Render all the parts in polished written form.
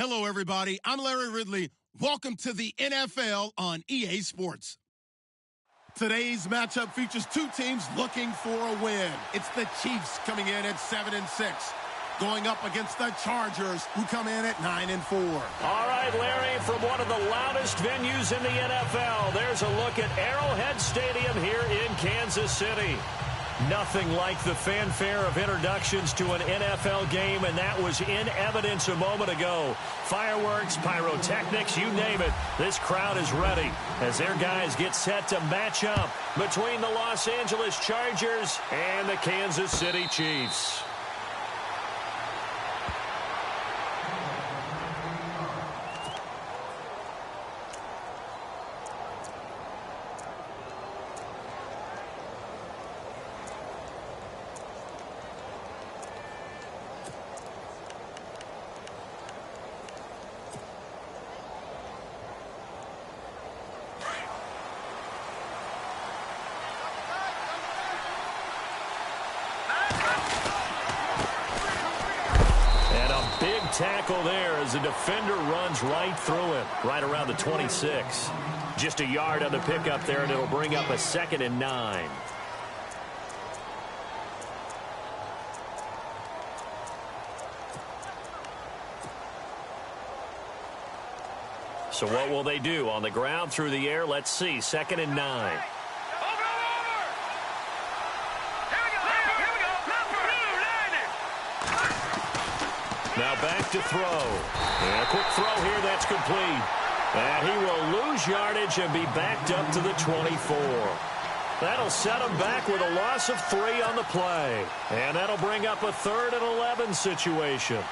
Hello, everybody. I'm Larry Ridley. Welcome to the NFL on EA Sports. Today's matchup features two teams looking for a win. It's the Chiefs coming in at 7-6, going up against the Chargers, who come in at 9-4. All right, Larry, from one of the loudest venues in the NFL, there's a look at Arrowhead Stadium here in Kansas City. Nothing like the fanfare of introductions to an NFL game, and that was in evidence a moment ago. Fireworks, pyrotechnics, you name it. This crowd is ready as their guys get set to match up between the Los Angeles Chargers and the Kansas City Chiefs. Tackle there as the defender runs right through it, right around the 26. Just a yard on the pickup there, and it'll bring up a 2nd and 9. So what will they do? On the ground, through the air, let's see. 2nd and 9. Now back to throw. And a quick throw here, that's complete. And he will lose yardage and be backed up to the 24. That'll set him back with a loss of 3 on the play. And that'll bring up a 3rd and 11 situation.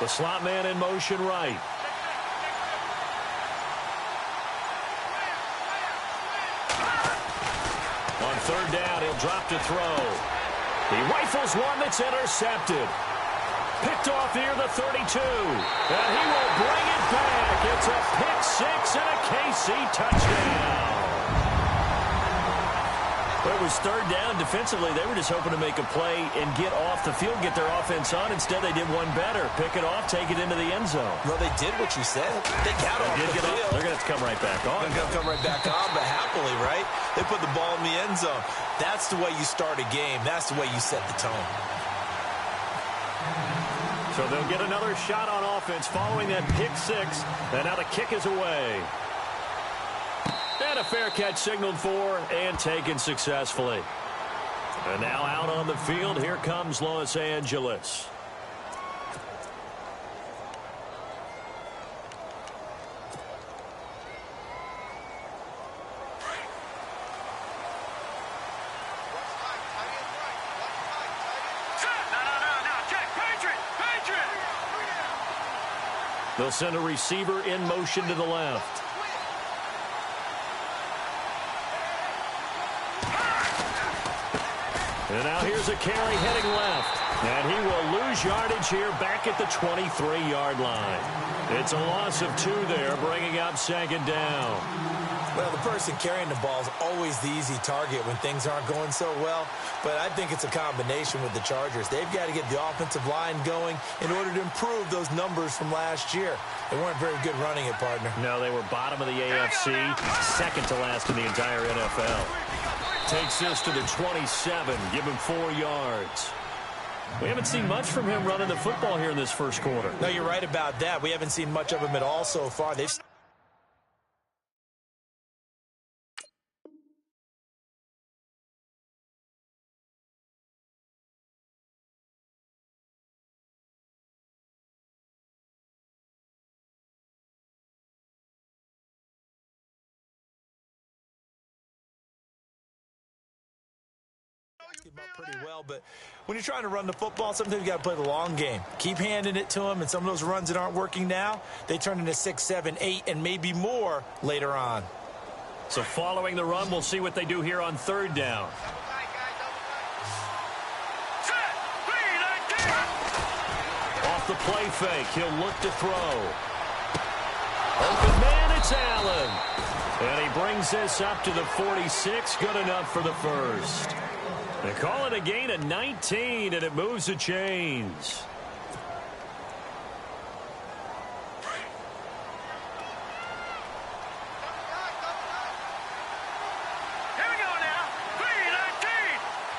The slot man in motion right. On 3rd down, he'll drop to throw. He rifles one that's intercepted. Picked off near the 32. And he will bring it back. It's a pick 6 and a KC touchdown. It was 3rd down. Defensively, they were just hoping to make a play and get off the field, get their offense on. Instead, they did one better. Pick it off, take it into the end zone. Well, they did what you said. They got off the field. They're going to have to come right back on. They're going to come right back on, but happily, right? They put the ball in the end zone. That's the way you start a game. That's the way you set the tone. So they'll get another shot on offense following that pick 6. And now the kick is away. And a fair catch signaled for and taken successfully. And now out on the field, here comes Los Angeles. They'll send a receiver in motion to the left. And now here's a carry heading left. And he will lose yardage here back at the 23-yard line. It's a loss of 2 there, bringing up 2nd down. Well, the person carrying the ball is always the easy target when things aren't going so well. But I think it's a combination with the Chargers. They've got to get the offensive line going in order to improve those numbers from last year. They weren't very good running it, partner. No, they were bottom of the AFC, 2nd to last in the entire NFL. Takes this to the 27, give him 4 yards. We haven't seen much from him running the football here in this first quarter. No, you're right about that. We haven't seen much of him at all so far. They've pretty well, but when you're trying to run the football, sometimes you got to play the long game. Keep handing it to them, and some of those runs that aren't working now, they turn into 6, 7, 8, and maybe more later on. So following the run, we'll see what they do here on third down. Off the play fake, he'll look to throw. Open man, it's Allen. And he brings this up to the 46, good enough for the first. They call it a gain of 19, and it moves the chains.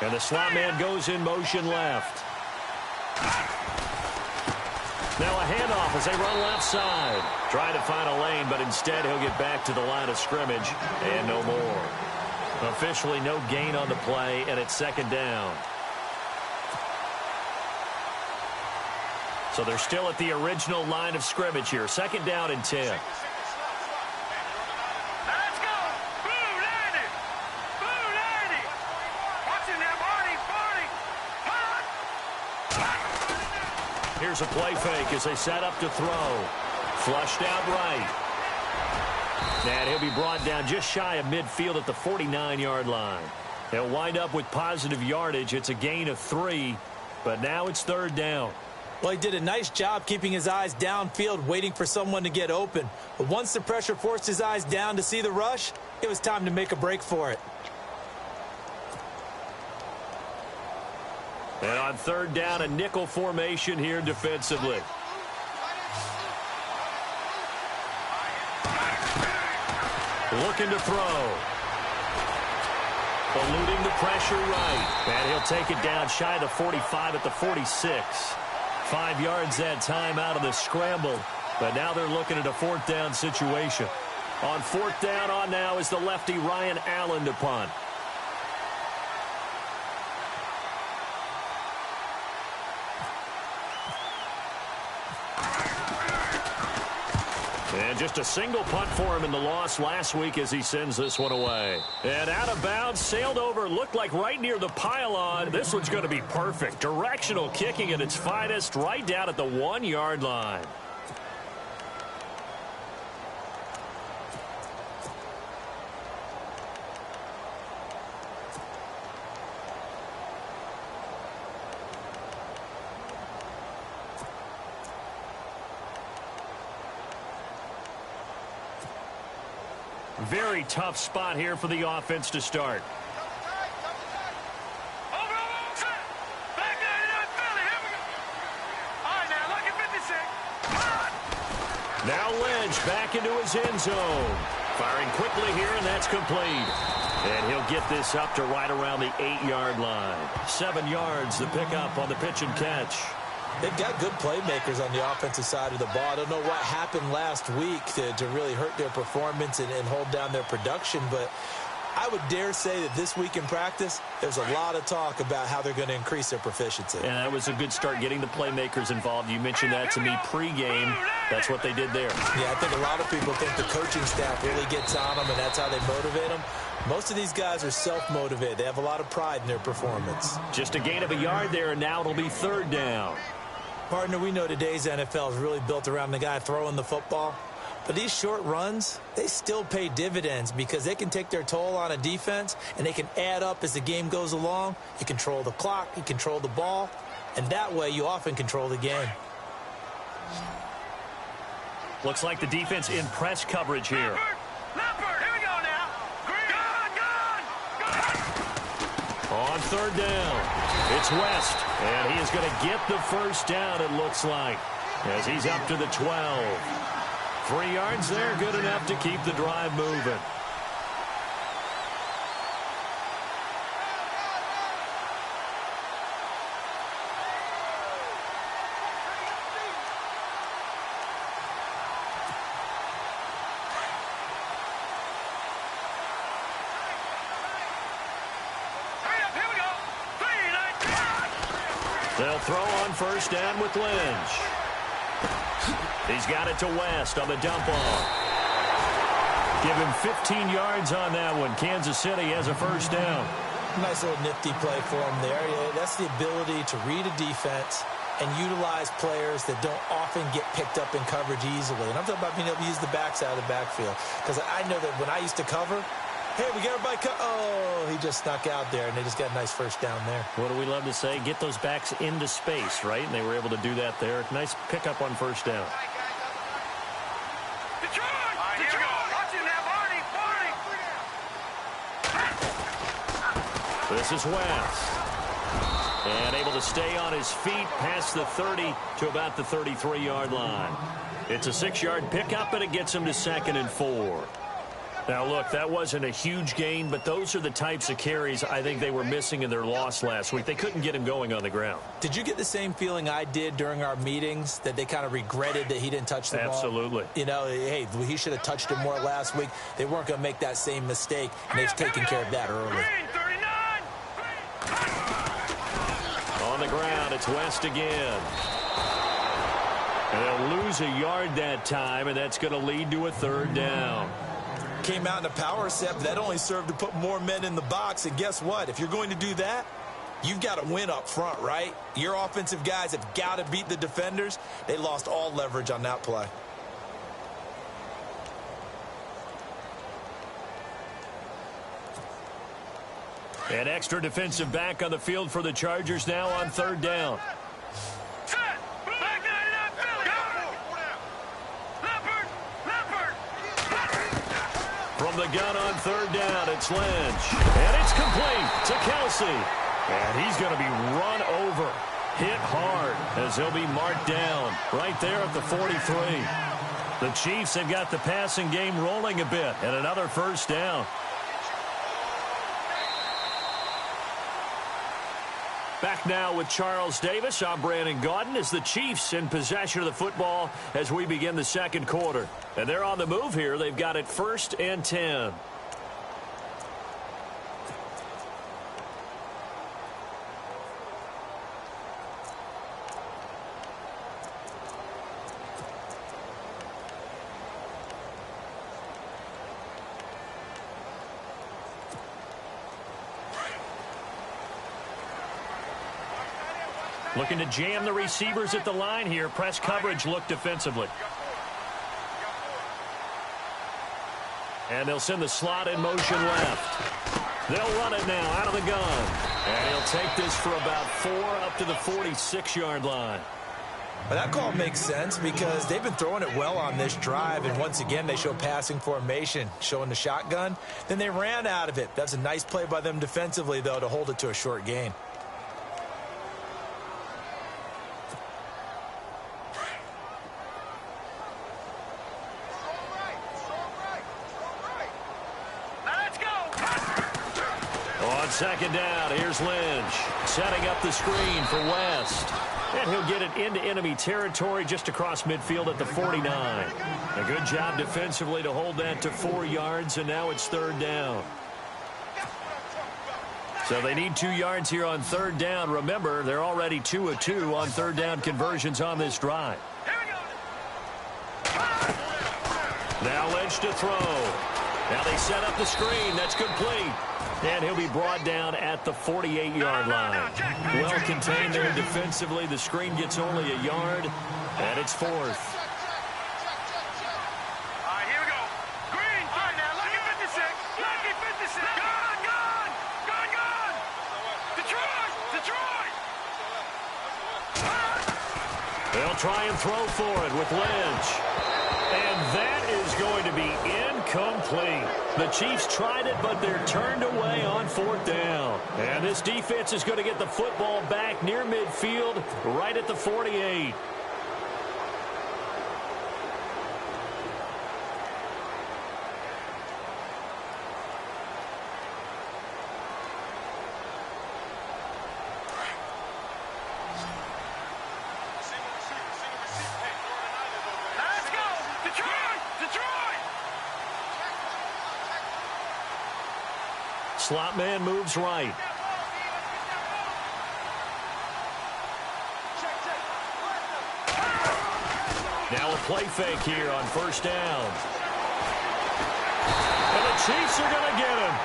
And the slot man goes in motion left. Now a handoff as they run left side. Trying to find a lane, but instead he'll get back to the line of scrimmage and no more. Officially no gain on the play, and it's second down. So they're still at the original line of scrimmage here. Second down and 10. Here's a play fake as they set up to throw. Flushed out right. And he'll be brought down just shy of midfield at the 49-yard line. He'll wind up with positive yardage. It's a gain of 3, but now it's third down. Well, he did a nice job keeping his eyes downfield, waiting for someone to get open. But once the pressure forced his eyes down to see the rush, it was time to make a break for it. And on third down, a nickel formation here defensively. Looking to throw. Eluding the pressure right. And he'll take it down shy of the 45 at the 46. 5 yards that time out of the scramble. But now they're looking at a fourth down situation. On fourth down on now is the lefty Ryan Allen to punt. And just a single punt for him in the loss last week as he sends this one away. And out of bounds, sailed over, looked like right near the pylon. This one's going to be perfect. Directional kicking at its finest, right down at the 1-yard line. Very tough spot here for the offense to start. Now Lynch back into his end zone. Firing quickly here, and that's complete. And he'll get this up to right around the 8-yard line. 7 yards, the pickup on the pitch and catch. They've got good playmakers on the offensive side of the ball. I don't know what happened last week to really hurt their performance and hold down their production, but I would dare say that this week in practice, there's a lot of talk about how they're going to increase their proficiency. And that was a good start getting the playmakers involved. You mentioned that to me pregame. That's what they did there. Yeah, I think a lot of people think the coaching staff really gets on them, and that's how they motivate them. Most of these guys are self-motivated. They have a lot of pride in their performance. Just a gain of a yard there, and now it'll be third down. Partner, we know today's NFL is really built around the guy throwing the football. But these short runs, they still pay dividends because they can take their toll on a defense, and they can add up as the game goes along. You control the clock, you control the ball, and that way you often control the game. Looks like the defense in press coverage here. Leopard, here we go now. On third down, it's West, and he is going to get the first down, it looks like, as he's up to the 12. 3 yards there, good enough to keep the drive moving. They'll throw on first down with Lynch. He's got it to West on the dump off. Give him 15 yards on that one. Kansas City has a first down. Nice little nifty play for him there. Yeah, that's the ability to read a defense and utilize players that don't often get picked up in coverage easily. And I'm talking about being able to use the backside of the backfield. Because I know that when I used to cover, hey, we got everybody oh, he just snuck out there, and they just got a nice first down there. What do we love to say? Get those backs into space, right? And they were able to do that there. Nice pickup on first down. This is West. And able to stay on his feet past the 30 to about the 33-yard line. It's a 6-yard pickup, and it gets him to 2nd and 4. Now, look, that wasn't a huge gain, but those are the types of carries I think they were missing in their loss last week. They couldn't get him going on the ground. Did you get the same feeling I did during our meetings, that they kind of regretted that he didn't touch the ball? Absolutely. You know, hey, he should have touched it more last week. They weren't going to make that same mistake, and they've taken care of that early. On the ground, it's West again. And they'll lose a yard that time, and that's going to lead to a 3rd down. Came out in a power set, but that only served to put more men in the box. And guess what? If you're going to do that, you've got to win up front, right? Your offensive guys have got to beat the defenders. They lost all leverage on that play. An extra defensive back on the field for the Chargers now on 3rd down. From the gun on 3rd down, it's Lynch. And it's complete to Kelsey. And he's going to be run over, hit hard, as he'll be marked down right there at the 43. The Chiefs have got the passing game rolling a bit, and another 1st down. Back now with Charles Davis. I'm Brandon Gaudin as the Chiefs in possession of the football as we begin the 2nd quarter. And they're on the move here. They've got it 1st and 10. Looking to jam the receivers at the line here. Press coverage look defensively. And they'll send the slot in motion left. They'll run it now out of the gun. And he'll take this for about 4 up to the 46-yard line. Well, that call makes sense because they've been throwing it well on this drive. And once again, they show passing formation, showing the shotgun. Then they ran out of it. That's a nice play by them defensively, though, to hold it to a short gain. Second down, here's Lynch, setting up the screen for West. And he'll get it into enemy territory just across midfield at the 49. A good job defensively to hold that to 4 yards, and now it's 3rd down. So they need 2 yards here on 3rd down. Remember, they're already 2 of 2 on 3rd down conversions on this drive. Now Lynch to throw. Now they set up the screen. That's complete. And he'll be brought down at the 48-yard line. Well contained there defensively. The screen gets only a yard, and it's 4th. All right, here we go. Green. All right, now, lucky 56. Lucky 56. Gone. Detroit. They'll try and throw for it with Lynch. And that is going to be incomplete. The Chiefs tried it, but they're turned away on 4th down. And this defense is going to get the football back near midfield, right at the 48. Slot man moves right. Now a play fake here on 1st down. And the Chiefs are going to get him.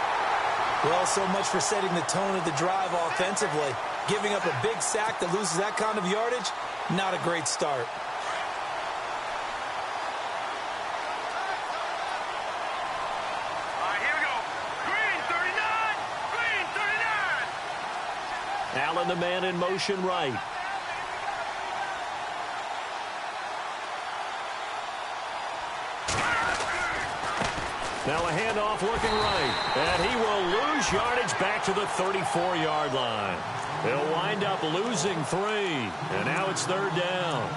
Well, so much for setting the tone of the drive offensively. Giving up a big sack that loses that kind of yardage, not a great start. All right, here we go. Green 39. Green 39. Allen, the man in motion right. Now a handoff looking right. And he will lose yardage back to the 34-yard line. He'll wind up losing 3. And now it's 3rd down.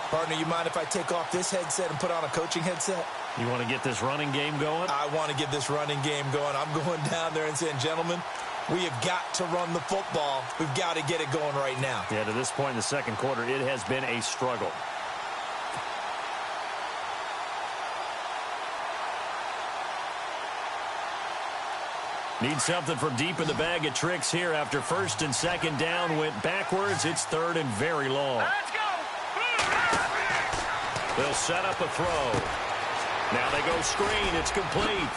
Partner, you mind if I take off this headset and put on a coaching headset? You want to get this running game going? I want to get this running game going. I'm going down there and saying, gentlemen, we have got to run the football. We've got to get it going right now. Yeah, to this point in the second quarter, it has been a struggle. Need something from deep in the bag of tricks here after 1st and 2nd down went backwards. It's 3rd and very long. Let's go. They'll set up a throw. Now they go screen. It's complete.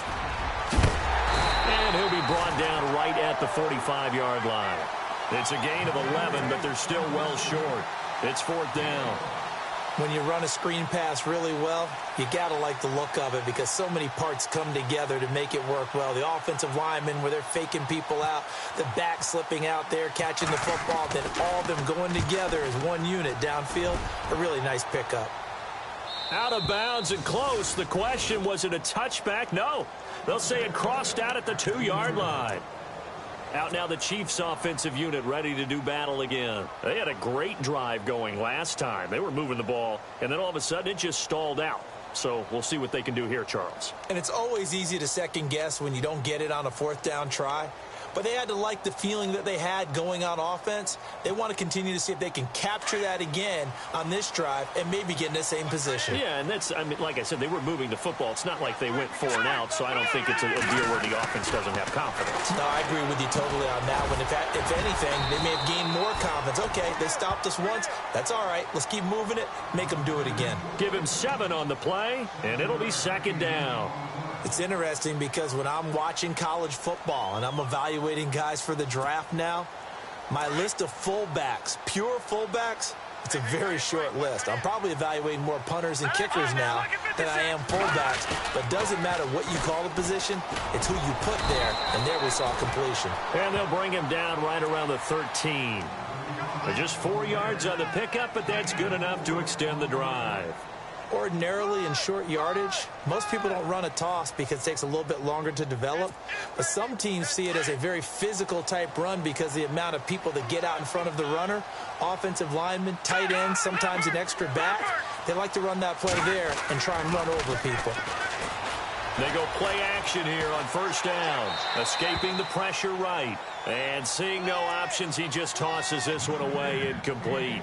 And he'll be brought down right at the 45-yard line. It's a gain of 11, but they're still well short. It's 4th down. When you run a screen pass really well, you got to like the look of it because so many parts come together to make it work well. The offensive linemen, where they're faking people out, the back slipping out there, catching the football, then all of them going together as one unit downfield. A really nice pickup. Out of bounds and close. The question, was it a touchback? No. They'll say it crossed out at the 2-yard line. Out now the Chiefs offensive unit ready to do battle again. They had a great drive going last time. They were moving the ball, and then all of a sudden it just stalled out. So we'll see what they can do here, Charles. And it's always easy to second guess when you don't get it on a 4th down try. But they had to like the feeling that they had going on offense. They want to continue to see if they can capture that again on this drive and maybe get in the same position. Yeah, and that's, I mean, like I said, they were moving the football. It's not like they went 4 and out, so I don't think it's a deal where the offense doesn't have confidence. No, I agree with you totally on that one. If anything, they may have gained more confidence. Okay, they stopped us once. That's all right. Let's keep moving it. Make them do it again. Give him 7 on the play, and it'll be 2nd down. It's interesting because when I'm watching college football and I'm evaluating guys for the draft now, my list of fullbacks, pure fullbacks, it's a very short list. I'm probably evaluating more punters and kickers now than I am fullbacks. But doesn't matter what you call the position, it's who you put there. And there we saw completion. And they'll bring him down right around the 13. They're just 4 yards on the pickup, but that's good enough to extend the drive. Ordinarily in short yardage, most people don't run a toss because it takes a little bit longer to develop. But some teams see it as a very physical type run because the amount of people that get out in front of the runner, offensive linemen, tight ends, sometimes an extra back, they like to run that play there and try and run over people. They go play action here on 1st down. Escaping the pressure right. And seeing no options, he just tosses this one away incomplete.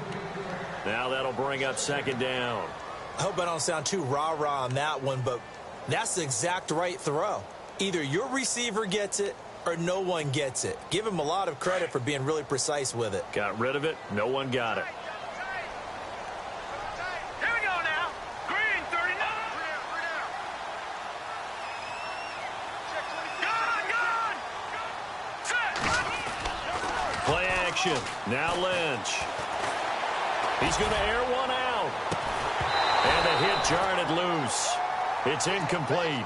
Now that'll bring up 2nd down. I hope I don't sound too rah-rah on that one, but that's the exact right throw. Either your receiver gets it or no one gets it. Give him a lot of credit for being really precise with it. Got rid of it. No one got it. Here we go now. Green 39. Gone. Set. Play action. Now Lynch. He's going to air one out. And the hit jarred it loose. It's incomplete.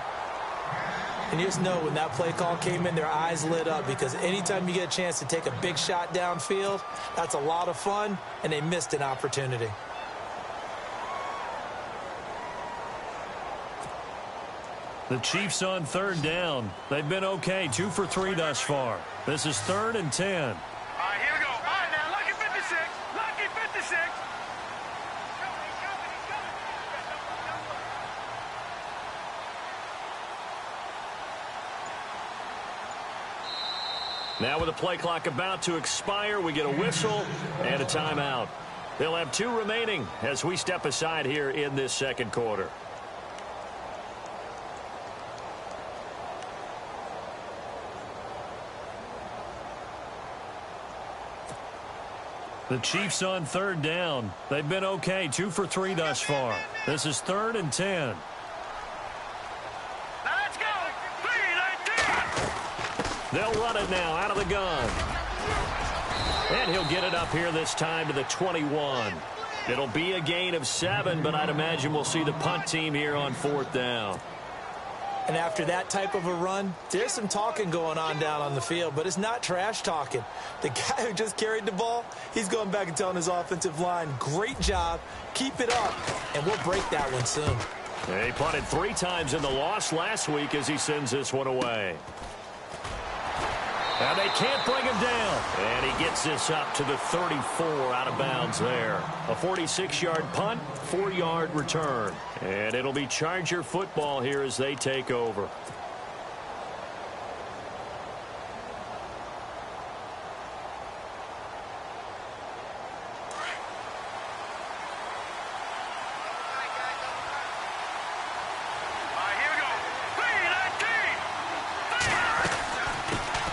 And you just know when that play call came in, their eyes lit up because anytime you get a chance to take a big shot downfield, that's a lot of fun, and they missed an opportunity. The Chiefs on 3rd down. They've been okay, 2 for 3 thus far. This is 3rd and 10. All right, here we go. All right, now, lucky 56. Lucky 56. Now with the play clock about to expire, we get a whistle and a timeout. They'll have 2 remaining as we step aside here in this 2nd quarter. The Chiefs on 3rd down. They've been okay, 2 for 3 thus far. This is 3rd and 10. Let's go. 3-19. They'll run it now out of the gun. And he'll get it up here this time to the 21. It'll be a gain of 7, but I'd imagine we'll see the punt team here on 4th down. And after that type of a run, there's some talking going on down on the field, but it's not trash talking. The guy who just carried the ball, he's going back and telling his offensive line, great job, keep it up, and we'll break that one soon. He punted 3 times in the loss last week as he sends this one away. And they can't bring him down. And he gets this up to the 34 out of bounds there. A 46-yard punt, 4-yard return. And it'll be Charger football here as they take over.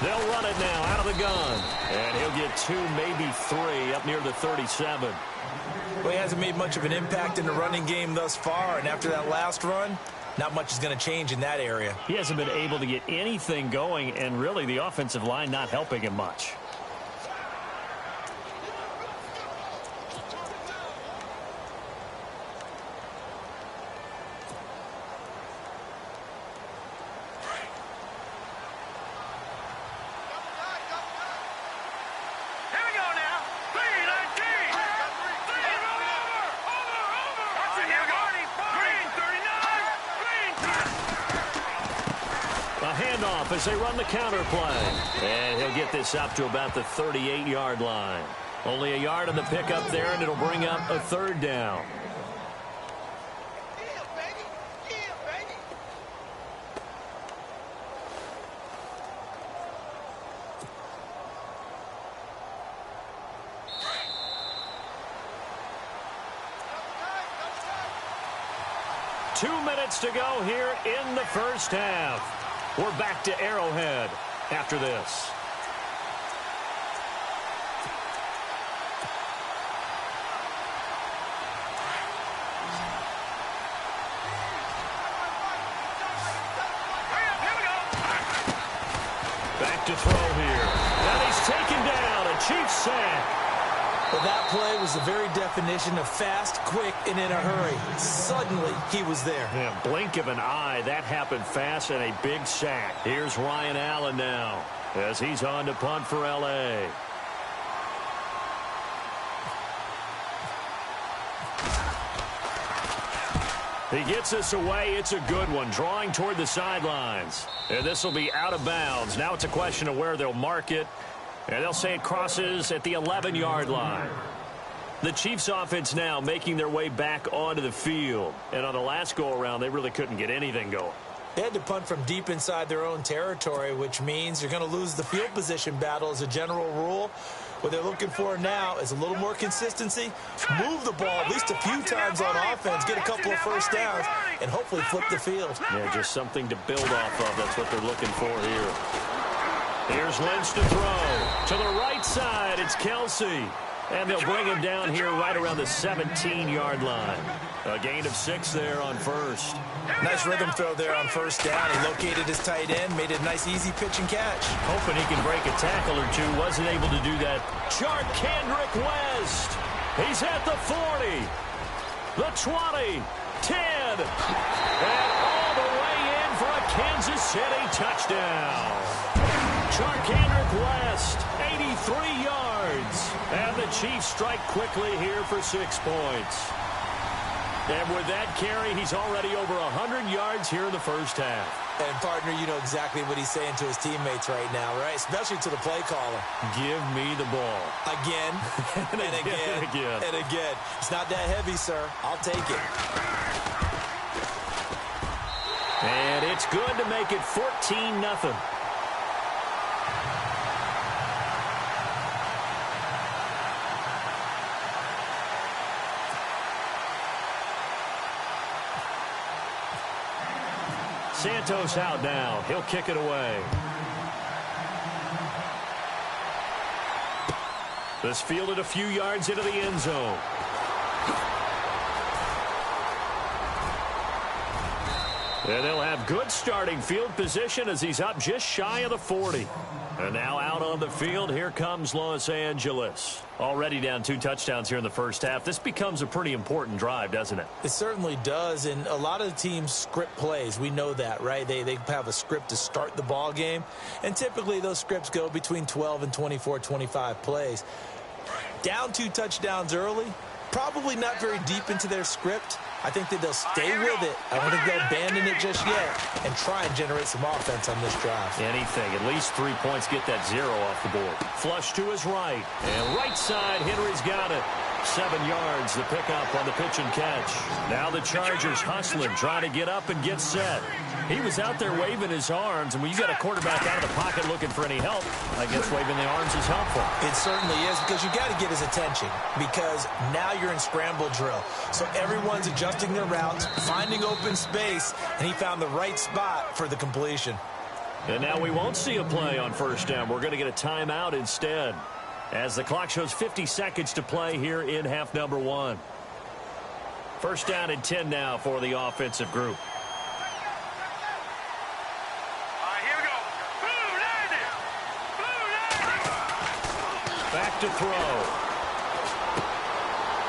They'll run it now out of the gun. And he'll get 2, maybe 3 up near the 37. Well, he hasn't made much of an impact in the running game thus far, and after that last run, not much is going to change in that area. He hasn't been able to get anything going, and really the offensive line not helping him much. As they run the counter play. And he'll get this up to about the 38-yard line. Only a yard on the pickup there, and it'll bring up a 3rd down. Two minutes to go here in the first half. We're back to Arrowhead after this. Back to throw here. And he's taken down. A Chiefs sack. Well, that play was the very definition of fast, quick, and in a hurry. Suddenly, he was there. Yeah, blink of an eye. That happened fast and a big sack. Here's Ryan Allen now as he's on to punt for L.A. He gets this away. It's a good one, drawing toward the sidelines. And this will be out of bounds. Now it's a question of where they'll mark it. And they'll say it crosses at the 11-yard line. The Chiefs offense now making their way back onto the field. And on the last go-around, they really couldn't get anything going. They had to punt from deep inside their own territory, which means you're going to lose the field position battle as a general rule. What they're looking for now is a little more consistency, move the ball at least a few times on offense, get a couple of first downs, and hopefully flip the field. Yeah, just something to build off of. That's what they're looking for here. Here's Lynch to throw. To the right side, it's Kelsey. And they'll bring him down here right around the 17-yard line. A gain of 6 there on first. Nice rhythm throw there on first down. He located his tight end, made it a nice, easy pitch and catch. Hoping he can break a tackle or two. Wasn't able to do that. Kendrick West. He's at the 40. The 20. 10. And all the way in for a Kansas City touchdown. Kendrick West, 83 yards. And the Chiefs strike quickly here for 6 points. And with that carry, he's already over 100 yards here in the first half. And, partner, you know exactly what he's saying to his teammates right now, right? Especially to the play caller. Give me the ball. Again, and again, and again. It's not that heavy, sir. I'll take it. And it's good to make it 14-0. Santos out now. He'll kick it away. This fielded a few yards into the end zone. And they'll have good starting field position as he's up just shy of the 40. And now out on the field, here comes Los Angeles. Already down 2 touchdowns here in the first half. This becomes a pretty important drive, doesn't it? It certainly does, and a lot of the teams script plays. We know that, right? They have a script to start the ball game, and typically those scripts go between 12 and 24, 25 plays. Down 2 touchdowns early, probably not very deep into their script. I think that they'll stay with it. I don't think they'll abandon it just yet and try and generate some offense on this drive. Anything. At least 3 points, get that 0 off the board. Flush to his right. And right side, Henry's got it. 7 yards, the pickup on the pitch and catch. Now the Chargers hustling, trying to get up and get set. He was out there waving his arms, and when you got a quarterback out of the pocket looking for any help, I guess waving the arms is helpful. It certainly is, because you got to get his attention, because now you're in scramble drill. So everyone's adjusting their routes, finding open space, and he found the right spot for the completion. And now we won't see a play on first down. We're going to get a timeout instead, as the clock shows 50 seconds to play here in half number 1. First down and 10 now for the offensive group. Back to throw.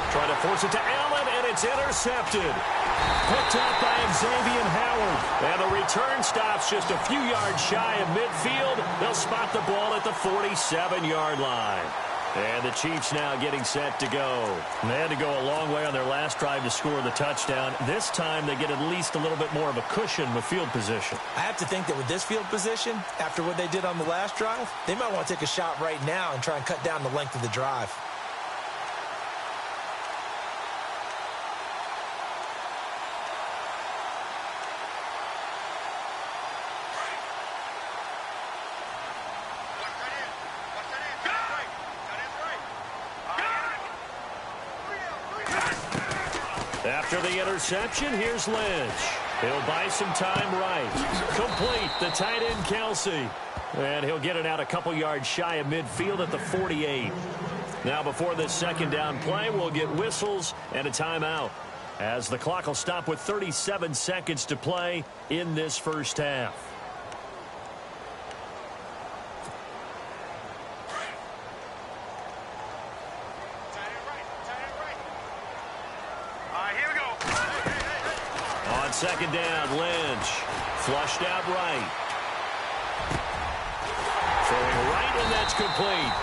Trying to force it to Allen, and it's intercepted. Picked up by Xavier Howard. And the return stops just a few yards shy of midfield. They'll spot the ball at the 47-yard line. And the Chiefs now getting set to go. They had to go a long way on their last drive to score the touchdown. This time they get at least a little bit more of a cushion with field position. I have to think that with this field position, after what they did on the last drive, they might want to take a shot right now and try and cut down the length of the drive. After the interception, here's Lynch. He'll buy some time right. Complete, the tight end, Kelsey. And he'll get it out a couple yards shy of midfield at the 48. Now before this second down play, we'll get whistles and a timeout, as the clock will stop with 37 seconds to play in this first half. Second down, Lynch. Flushed out right. Throwing right, and that's complete.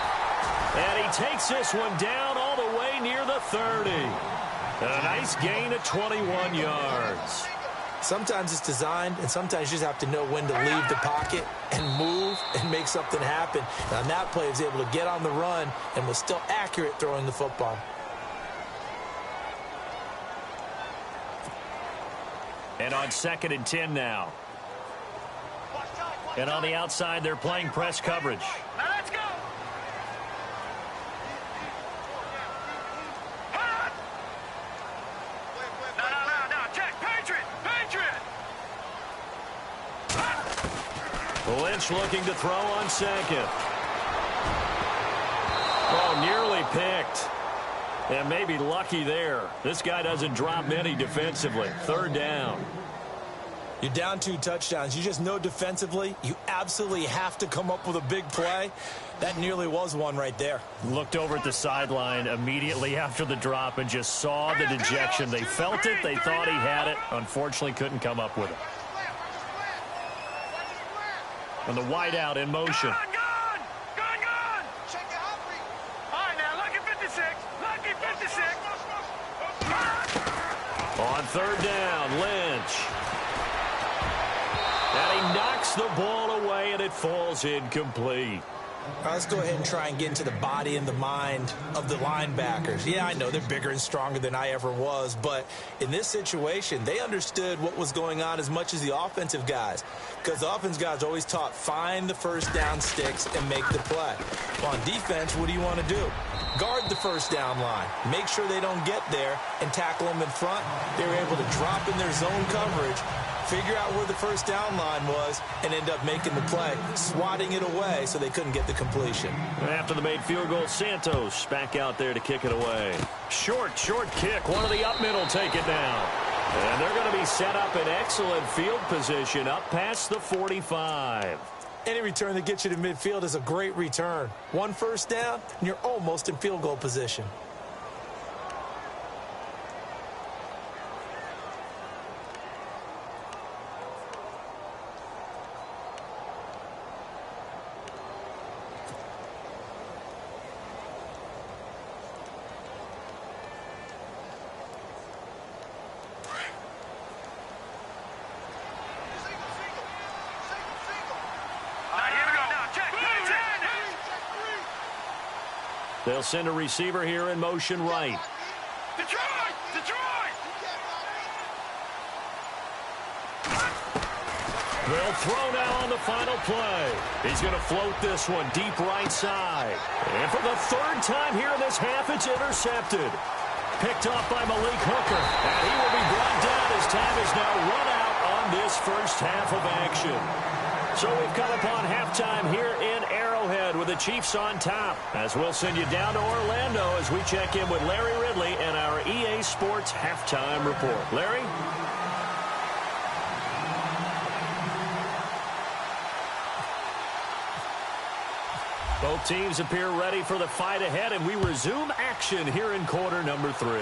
And he takes this one down all the way near the 30. A nice gain of 21 yards. Sometimes it's designed, and sometimes you just have to know when to leave the pocket and move and make something happen. And on that play, he was able to get on the run and was still accurate throwing the football. And on 2nd and 10 now. And on the outside, they're playing press coverage. Now let's go. Now, check. Patriot. Lynch looking to throw on 2nd. Oh, nearly picked. And maybe lucky there. This guy doesn't drop many defensively. 3rd down. You're down 2 touchdowns. You just know defensively you absolutely have to come up with a big play. That nearly was one right there. Looked over at the sideline immediately after the drop and just saw the dejection. They felt it. They thought he had it. Unfortunately, couldn't come up with it. And the wideout in motion. Gone. All right, now, lucky 56. On 3rd down, Lynch. And he knocks the ball away, and it falls incomplete. All right, let's go ahead and try and get into the body and the mind of the linebackers. Yeah, I know they're bigger and stronger than I ever was, but in this situation, they understood what was going on as much as the offensive guys, because the offensive guys always taught find the first down sticks and make the play. Well, on defense, what do you want to do? Guard the first down line. Make sure they don't get there and tackle them in front. They were able to drop in their zone coverage, figure out where the first down line was, and end up making the play, swatting it away so they couldn't get the completion. After the made field goal, Santos back out there to kick it away. Short kick. One of the up middle take it down. And they're going to be set up in excellent field position up past the 45. Any return that gets you to midfield is a great return. One first down, and you're almost in field goal position. They'll send a receiver here in motion right. Detroit! Detroit! They'll throw now on the final play. He's going to float this one deep right side. And for the third time here in this half, it's intercepted. Picked off by Malik Hooker. And he will be brought down as time is now run out on this first half of action. So we've come upon halftime here in Arrowhead with the Chiefs on top. As we'll send you down to Orlando as we check in with Larry Ridley and our EA Sports halftime report. Larry? Both teams appear ready for the fight ahead, and we resume action here in quarter number 3.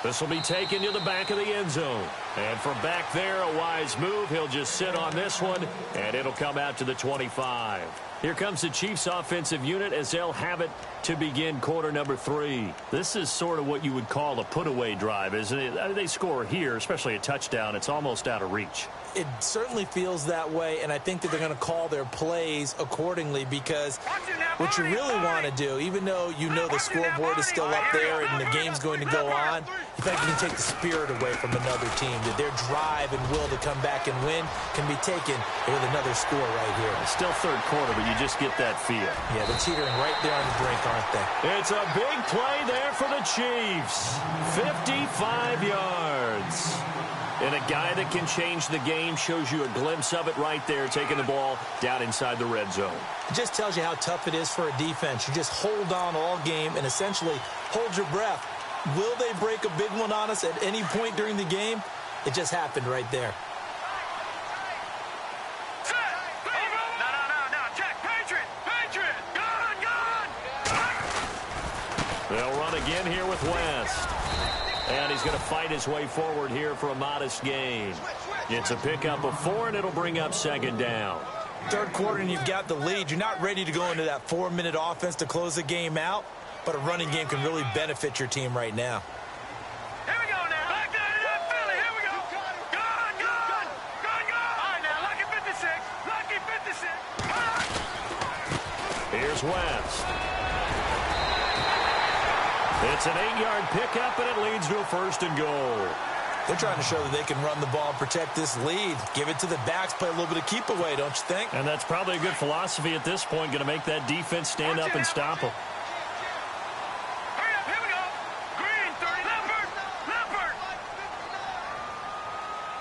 This will be taken to the back of the end zone. And from back there, a wise move. He'll just sit on this one, and it'll come out to the 25. Here comes the Chiefs offensive unit as they'll have it to begin quarter number 3. This is sort of what you would call a put-away drive, isn't it? I mean, they score here, especially a touchdown. It's almost out of reach. It certainly feels that way, and I think that they're going to call their plays accordingly because what you really want to do, even though you know the scoreboard is still up there and the game's going to go on, in fact, you can take the spirit away from another team. That their drive and will to come back and win can be taken with another score right here. It's still third quarter, but you just get that feel. Yeah, they're teetering right there on the brink, aren't they? It's a big play there for the Chiefs. 55 yards. And a guy that can change the game shows you a glimpse of it right there, taking the ball down inside the red zone. It just tells you how tough it is for a defense. You just hold on all game and essentially hold your breath. Will they break a big one on us at any point during the game? It just happened right there. They'll run again here with West. And he's going to fight his way forward here for a modest gain. It's a pickup of 4, and it'll bring up second down. Third quarter, and you've got the lead. You're not ready to go into that 4-minute offense to close the game out, but a running game can really benefit your team right now. Here we go now. Back there to that Philly. Here we go. Gone, gone. Gone, gone. All right, now, lucky 56. Lucky 56. Here's West. It's an 8-yard pickup, and it leads to a first and goal. They're trying to show that they can run the ball and protect this lead. Give it to the backs, play a little bit of keep away, don't you think? And that's probably a good philosophy at this point, going to make that defense stand up and stop them. Hurry up, here we go. Green, 30, Leopard.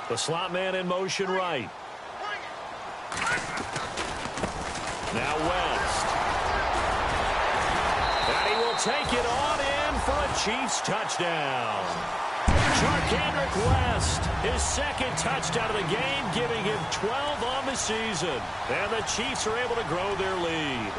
The slot man in motion right. Now West. And he will take it on in for a Chiefs touchdown. Charkandrick West, his second touchdown of the game, giving him 12 on the season. And the Chiefs are able to grow their lead.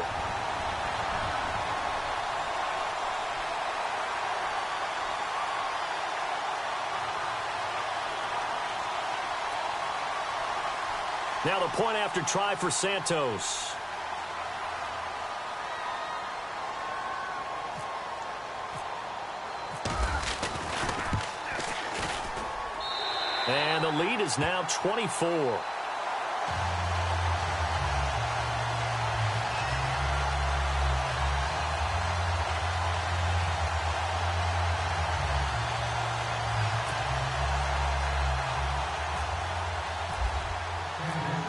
Now the point after try for Santos. And the lead is now 24.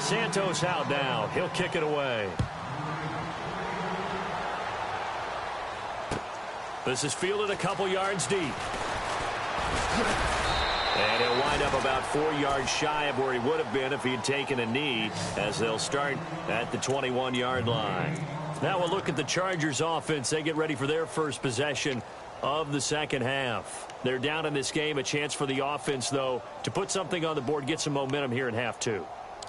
Santos out now. He'll kick it away. This is fielded a couple yards deep. And he'll wind up about 4 yards shy of where he would have been if he had taken a knee, as they'll start at the 21-yard line. Now we'll look at the Chargers offense. They get ready for their first possession of the second half. They're down in this game. A chance for the offense, though, to put something on the board, get some momentum here in half two.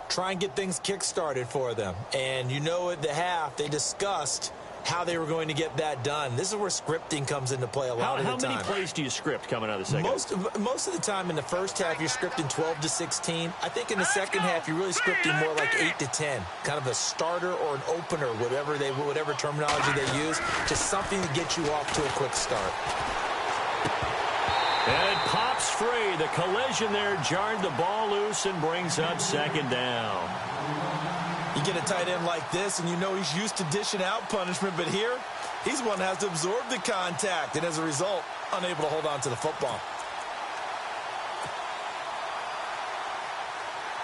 try and get things kick-started for them. And you know at the half, they discussed how they were going to get that done. This is where scripting comes into play a lot of the time. How many plays do you script coming out of the second? Most of the time in the first half, you're scripting 12 to 16. I think in the second half, you're really scripting more like 8 to 10. Kind of a starter or an opener, whatever terminology they use. Just something to get you off to a quick start. And it pops free. The collision there jarred the ball loose and brings up second down. You get a tight end like this, and you know he's used to dishing out punishment, but here, he's one that has to absorb the contact, and as a result, unable to hold on to the football.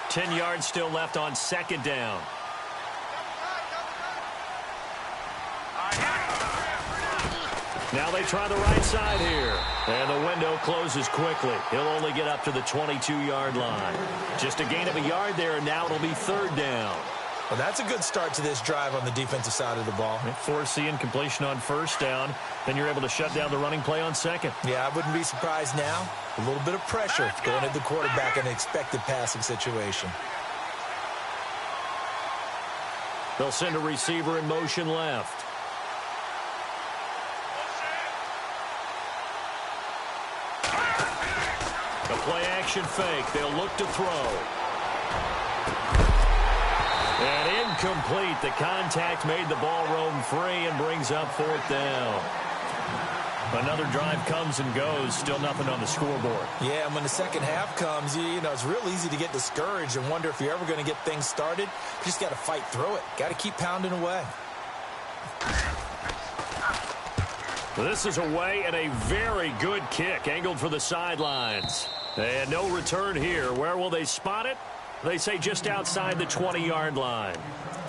10 yards still left on second down. Now they try the right side here. And the window closes quickly. He'll only get up to the 22-yard line. Just a gain of a yard there, and now it'll be third down. Well, that's a good start to this drive on the defensive side of the ball. Force the incompletion on first down. Then you're able to shut down the running play on second. Yeah, I wouldn't be surprised now. A little bit of pressure going at the quarterback in an expected passing situation. They'll send a receiver in motion left. A play-action fake. They'll look to throw. And incomplete. The contact made the ball roam free and brings up fourth down. Another drive comes and goes. Still nothing on the scoreboard. Yeah, and when the second half comes, you know, it's real easy to get discouraged and wonder if you're ever going to get things started. You just got to fight through it. Got to keep pounding away. This is away and a very good kick angled for the sidelines. And no return here. Where will they spot it? They say just outside the 20-yard line.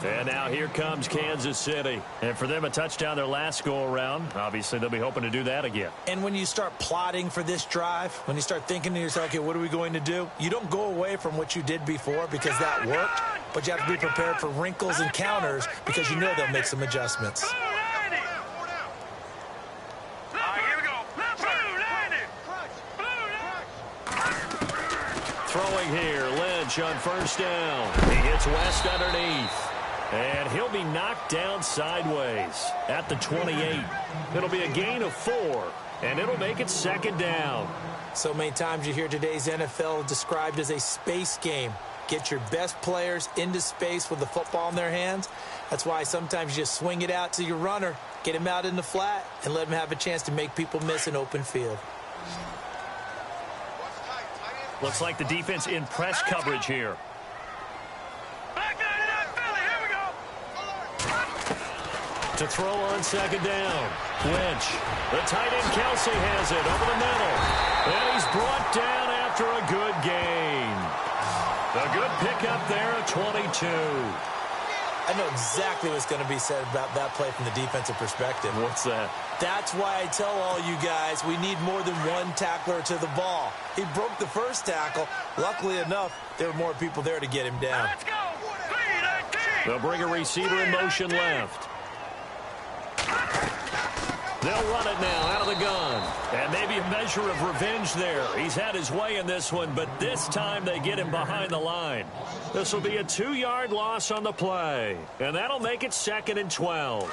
And now here comes Kansas City. And for them, a touchdown their last go-around. Obviously, they'll be hoping to do that again. And when you start plotting for this drive, when you start thinking to yourself, okay, what are we going to do? You don't go away from what you did before because that worked, but you have to be prepared for wrinkles and counters because you know they'll make some adjustments. Throwing here, Lynch on first down. He hits West underneath. And he'll be knocked down sideways at the 28. It'll be a gain of 4, and it'll make it second down. So many times you hear today's NFL described as a space game. Get your best players into space with the football in their hands. That's why sometimes you just swing it out to your runner, get him out in the flat, and let him have a chance to make people miss an open field. Looks like the defense in press coverage here. To throw on second down. Lynch. The tight end Kelsey has it over the middle. And he's brought down after a good gain. A good pickup there at 22. I know exactly what's going to be said about that play from the defensive perspective. What's that? That's why I tell all you guys we need more than one tackler to the ball. He broke the first tackle. Luckily enough, there were more people there to get him down. Let's go. Lead 18. They'll bring a receiver in motion left. They'll run it now out of the gun. And maybe a measure of revenge there. He's had his way in this one, but this time they get him behind the line. This will be a 2-yard loss on the play. And that'll make it 2nd and 12.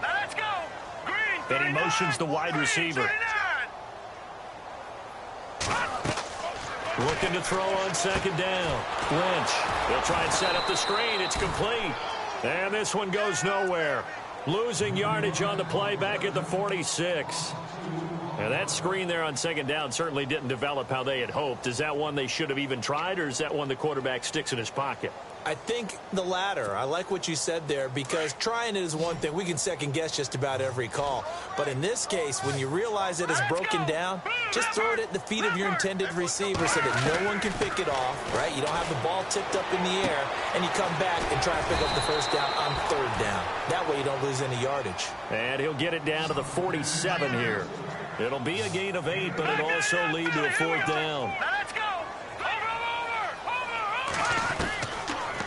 Now let's go. Green. And he motions the wide receiver. 39. Looking to throw on second down. Lynch. He'll try and set up the screen. It's complete. And this one goes nowhere. Losing yardage on the play back at the 46. And that screen there on second down certainly didn't develop how they had hoped. Is that one they should have even tried, or is that one the quarterback sticks in his pocket? I think the latter. I like what you said there because trying it is one thing. We can second guess just about every call. But in this case, when you realize it is broken down, just throw it at the feet of your intended receiver so that no one can pick it off, right? You don't have the ball tipped up in the air, and you come back and try and pick up the first down on third down. That way you don't lose any yardage. And he'll get it down to the 47 here. It'll be a gain of 8, but it'll also lead to a fourth down. Now let's go. Over.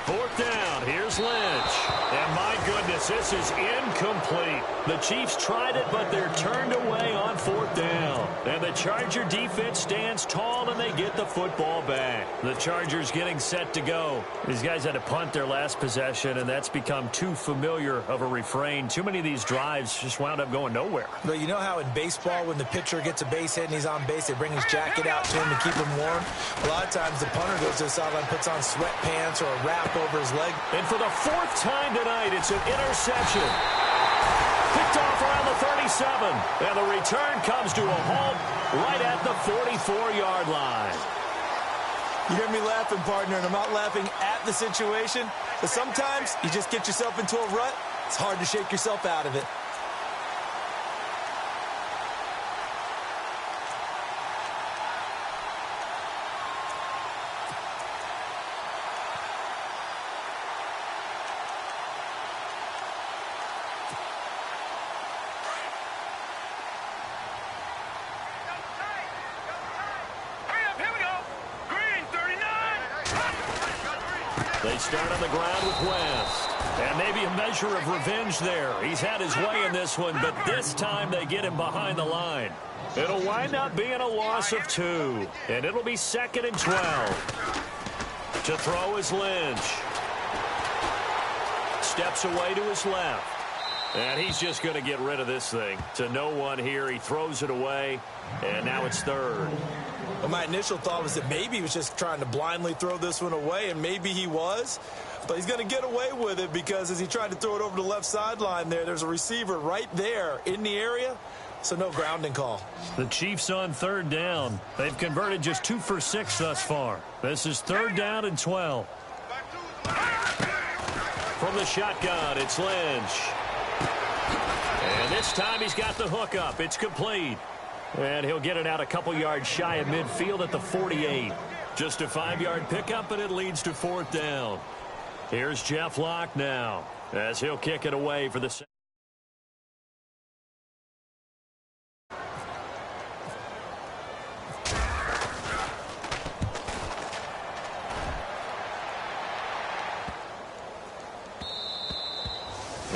Fourth down, here's Lynch. And my goodness, this is incomplete. The Chiefs tried it, but they're turned away on fourth down. And the Charger defense stands tall, and they get the football back. The Chargers getting set to go. These guys had to punt their last possession, and that's become too familiar of a refrain. Too many of these drives just wound up going nowhere. But you know how in baseball, when the pitcher gets a base hit and he's on base, they bring his jacket out to him to keep him warm? A lot of times the punter goes to the sideline, puts on sweatpants or a wrap over his leg. And for the 4th time tonight, it's an interception. Picked off around the 37. And the return comes to a halt right at the 44-yard line. You hear me laughing, partner, and I'm not laughing at the situation. But sometimes you just get yourself into a rut. It's hard to shake yourself out of it. They start on the ground with West. And maybe a measure of revenge there. He's had his way in this one, but this time they get him behind the line. It'll wind up being a loss of 2. And it'll be 2nd and 12. To throw is Lynch. Steps away to his left. And he's just going to get rid of this thing. To no one here. He throws it away. And now it's 3rd. Well, my initial thought was that maybe he was just trying to blindly throw this one away, and maybe he was. But he's going to get away with it because as he tried to throw it over the left sideline there's a receiver right there in the area, so no grounding call. The Chiefs on 3rd down. They've converted just 2 for 6 thus far. This is 3rd down and 12. From the shotgun, it's Lynch. And this time he's got the hook up. It's complete. And he'll get it out a couple yards shy of midfield at the 48. Just a 5-yard pickup, and it leads to 4th down. Here's Jeff Locke now as he'll kick it away for the second.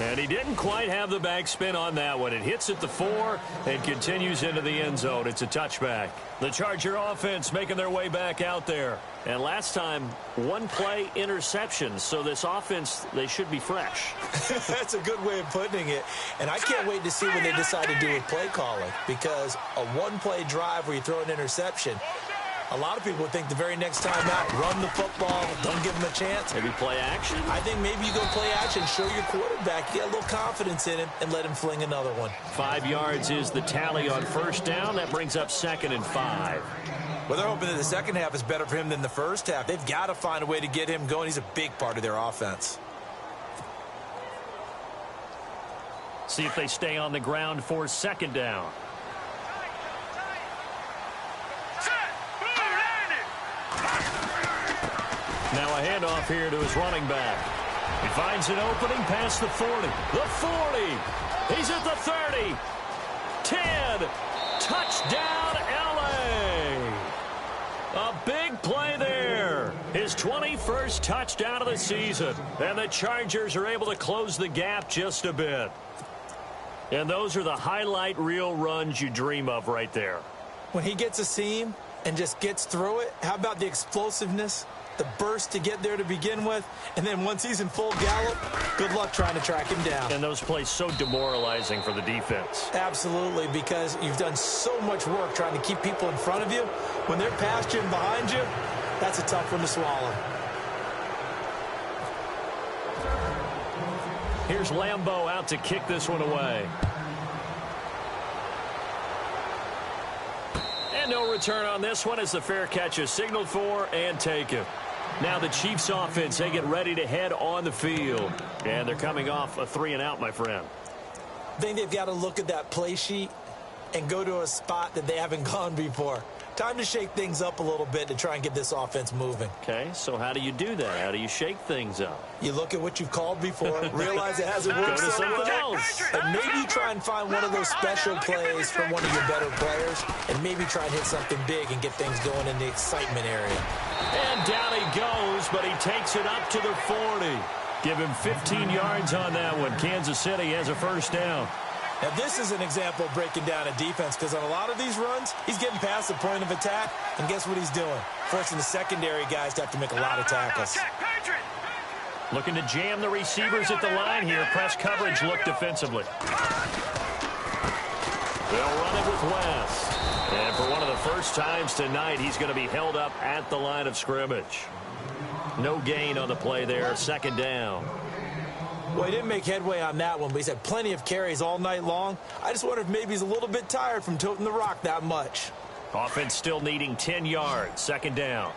And he didn't quite have the backspin on that one. It hits at the 4 and continues into the end zone. It's a touchback. The Charger offense making their way back out there. And last time, 1-play interception. So this offense, they should be fresh. That's a good way of putting it. And I can't wait to see when they decide to do with play calling. Because a 1-play drive where you throw an interception, a lot of people would think the very next time out, run the football, don't give him a chance. Maybe play action? I think maybe you go play action, show your quarterback, get a little confidence in him, and let him fling another one. 5 yards is the tally on 1st down. That brings up 2nd and 5. Well, they're hoping that the second half is better for him than the first half. They've got to find a way to get him going. He's a big part of their offense. See if they stay on the ground for 2nd down. Now a handoff here to his running back. He finds an opening past the 40. The 40. He's at the 30. 10. Touchdown, L.A. A big play there. His 21st touchdown of the season. And the Chargers are able to close the gap just a bit. And those are the highlight reel runs you dream of right there. When he gets a seam and just gets through it, how about the explosiveness? The burst to get there to begin with, and then once he's in full gallop, good luck trying to track him down. And those plays so demoralizing for the defense. Absolutely, because you've done so much work trying to keep people in front of you. When they're past you and behind you, that's a tough one to swallow. Here's Lambeau out to kick this one away. And no return on this one as the fair catch is signaled for and taken. Now the Chiefs offense, they get ready to head on the field. And they're coming off a 3-and-out, my friend. I think they've got to look at that play sheet and go to a spot that they haven't gone before. Time to shake things up a little bit to try and get this offense moving. Okay, so how do you do that? How do you shake things up? You look at what you've called before, realize it hasn't worked so well, and maybe try and find one of those special plays from one of your better players, and maybe try and hit something big and get things going in the excitement area. And down he goes, but he takes it up to the 40. Give him 15 yards on that one. Kansas City has a 1st down. Now, this is an example of breaking down a defense because on a lot of these runs, he's getting past the point of attack, and guess what he's doing? Forcing the secondary guys to have to make a lot of tackles. Looking to jam the receivers at the line here. Press coverage look defensively. They'll run it with West. And for one of the first times tonight, he's going to be held up at the line of scrimmage. No gain on the play there. Second down. Well, he didn't make headway on that one, but he's had plenty of carries all night long. I just wonder if maybe he's a little bit tired from toting the rock that much. Offense still needing 10 yards. Second down.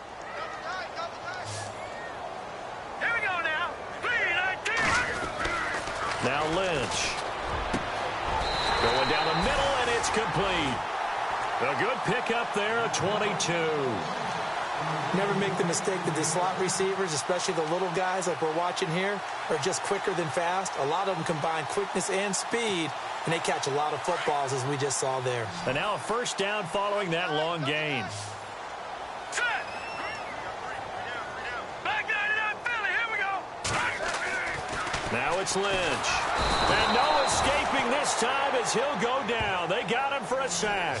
Here we go now. 3-19. Now Lynch. Going down the middle, and it's complete. A good pickup there at 22. Never make the mistake that the slot receivers, especially the little guys like we're watching here, are just quicker than fast. A lot of them combine quickness and speed, and they catch a lot of footballs, as we just saw there. And now a first down following that long gain. Set. Back 99 Philly. Here we go. Now it's Lynch. And no escaping this time as he'll go down. They got him for a sack.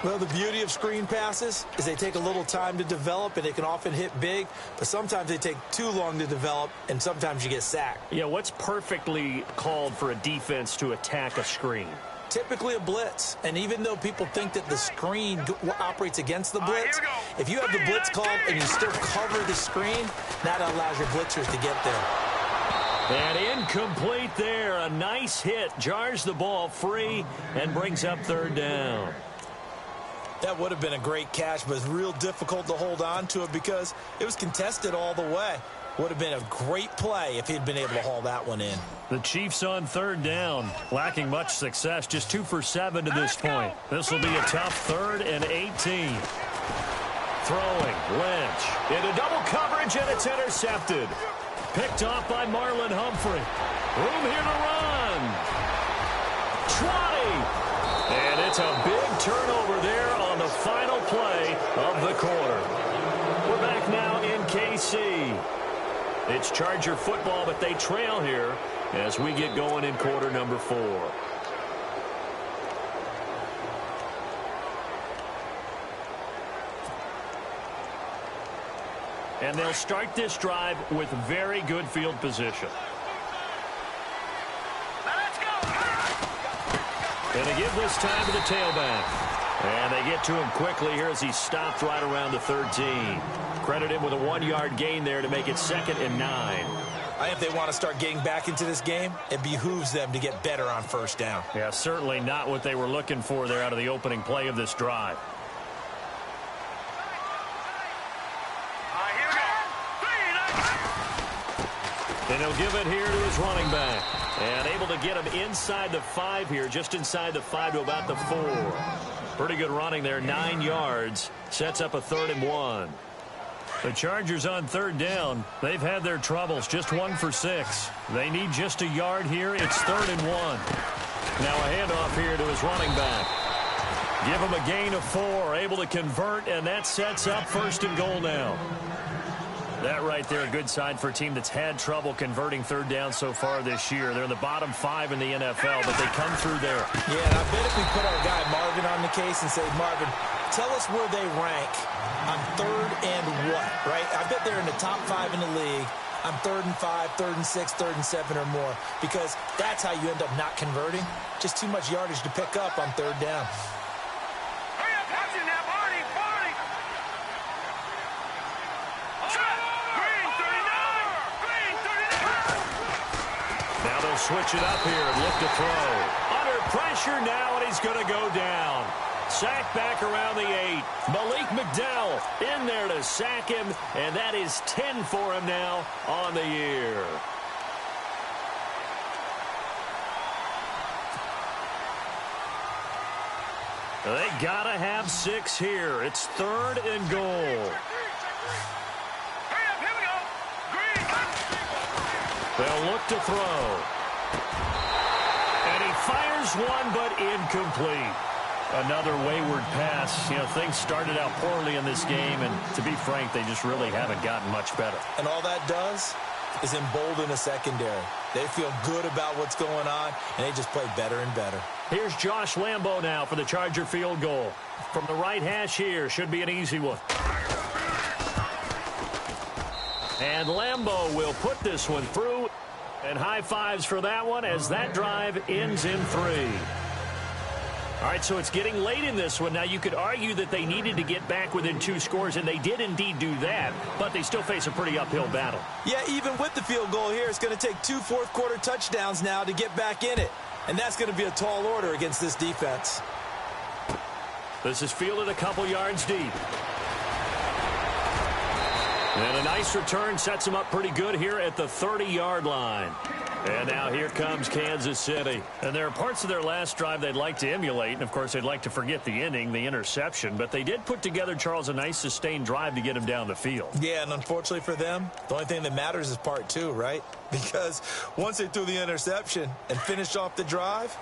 Well, the beauty of screen passes is they take a little time to develop, and they can often hit big, but sometimes they take too long to develop, and sometimes you get sacked. Yeah, what's perfectly called for a defense to attack a screen? Typically a blitz, and even though people think that the screen operates against the blitz, if you have the blitz called and you still cover the screen, that allows your blitzers to get there. And incomplete there. A nice hit. Jars the ball free and brings up third down. That would have been a great catch, but it's real difficult to hold on to it because it was contested all the way. Would have been a great play if he'd been able to haul that one in. The Chiefs on third down, lacking much success, just 2 for 7 to this point. This will be a tough 3rd and 18. Throwing, Lynch into double coverage, and it's intercepted. Picked off by Marlon Humphrey. Room here to run. 20. And it's a big turnover there on the final play of the quarter. We're back now in KC. It's Charger football, but they trail here as we get going in quarter number 4. And they'll start this drive with very good field position. And they give this time to the tailback. And they get to him quickly here as he stopped right around the 13. Credit him with a 1-yard gain there to make it 2nd and 9. I think if they want to start getting back into this game, it behooves them to get better on first down. Yeah, certainly not what they were looking for there out of the opening play of this drive. And he'll give it here to his running back. And able to get him inside the 5 here, just inside the 5 to about the 4. Pretty good running there, 9 yards. Sets up a 3rd and 1. The Chargers on third down. They've had their troubles, just 1 for 6. They need just a yard here. It's 3rd and 1. Now a handoff here to his running back. Give him a gain of 4, able to convert, and that sets up 1st and goal now. That right there, a good sign for a team that's had trouble converting third down so far this year. They're in the bottom 5 in the NFL, but they come through there. Yeah, and I bet if we put our guy Marvin on the case and say, Marvin, tell us where they rank on 3rd and what, right? I bet they're in the top 5 in the league on 3rd and 5, 3rd and 6, 3rd and 7 or more, because that's how you end up not converting. Just too much yardage to pick up on third down. Switch it up here and look to throw. Under pressure now, and he's going to go down. Sack back around the 8. Malik McDowell in there to sack him, and that is 10 for him now on the year. They got to have 6 here. It's 3rd and goal. They'll look to throw. And he fires one, but incomplete. Another wayward pass. You know, things started out poorly in this game, and to be frank, they just really haven't gotten much better. And all that does is embolden a secondary. They feel good about what's going on, and they just play better and better. Here's Josh Lambo now for the Charger field goal. From the right hash here, should be an easy one. And Lambo will put this one through. And high fives for that one as that drive ends in 3. All right, so it's getting late in this one. Now, you could argue that they needed to get back within 2 scores, and they did indeed do that, but they still face a pretty uphill battle. Yeah, even with the field goal here, it's going to take 2 fourth-quarter touchdowns now to get back in it. And that's going to be a tall order against this defense. This is fielded a couple yards deep. And a nice return sets them up pretty good here at the 30-yard line. And now here comes Kansas City. And there are parts of their last drive they'd like to emulate. And, of course, they'd like to forget the inning, the interception. But they did put together, Charles, a nice sustained drive to get him down the field. Yeah, and unfortunately for them, the only thing that matters is part 2, right? Because once they threw the interception and finished off the drive,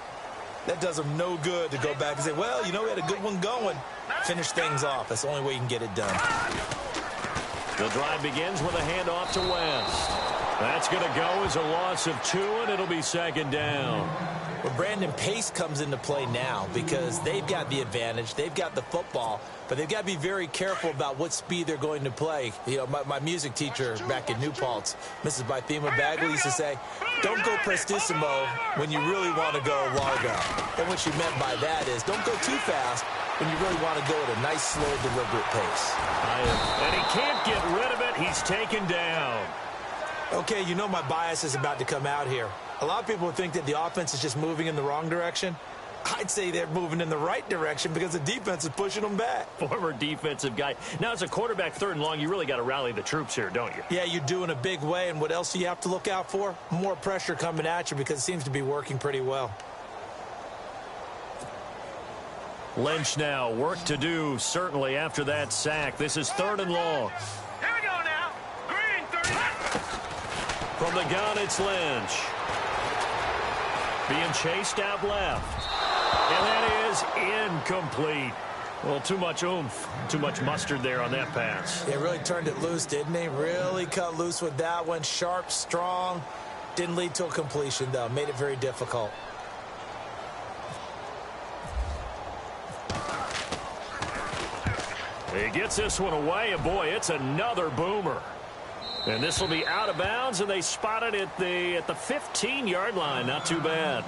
that does them no good to go back and say, well, you know, we had a good one going. Finish things off. That's the only way you can get it done. The drive begins with a handoff to West. That's going to go as a loss of 2, and it'll be 2nd down. Well, Brandon, pace comes into play now because they've got the advantage. They've got the football, but they've got to be very careful about what speed they're going to play. You know, my music teacher back in New Paltz, Mrs. Bythema Bagley, used to say, don't go prestissimo when you really want to go largo. And what she meant by that is don't go too fast when you really want to go at a nice, slow, deliberate pace. And he can't get rid of it. He's taken down. Okay, you know my bias is about to come out here. A lot of people think that the offense is just moving in the wrong direction. I'd say they're moving in the right direction because the defense is pushing them back. Former defensive guy. Now, as a quarterback 3rd and long, you really got to rally the troops here, don't you? Yeah, you do in a big way. And what else do you have to look out for? More pressure coming at you because it seems to be working pretty well. Lynch now, work to do, certainly, after that sack. This is 3rd and long. Here we go now. Green, 30. From the gun, it's Lynch. Being chased out left. And that is incomplete. Well, too much oomph, too much mustard there on that pass. They really turned it loose, didn't they? Really cut loose with that one. Sharp, strong. Didn't lead to a completion, though. Made it very difficult. He gets this one away, and boy, it's another boomer. And this will be out of bounds, and they spot it at the 15-yard line. Not too bad.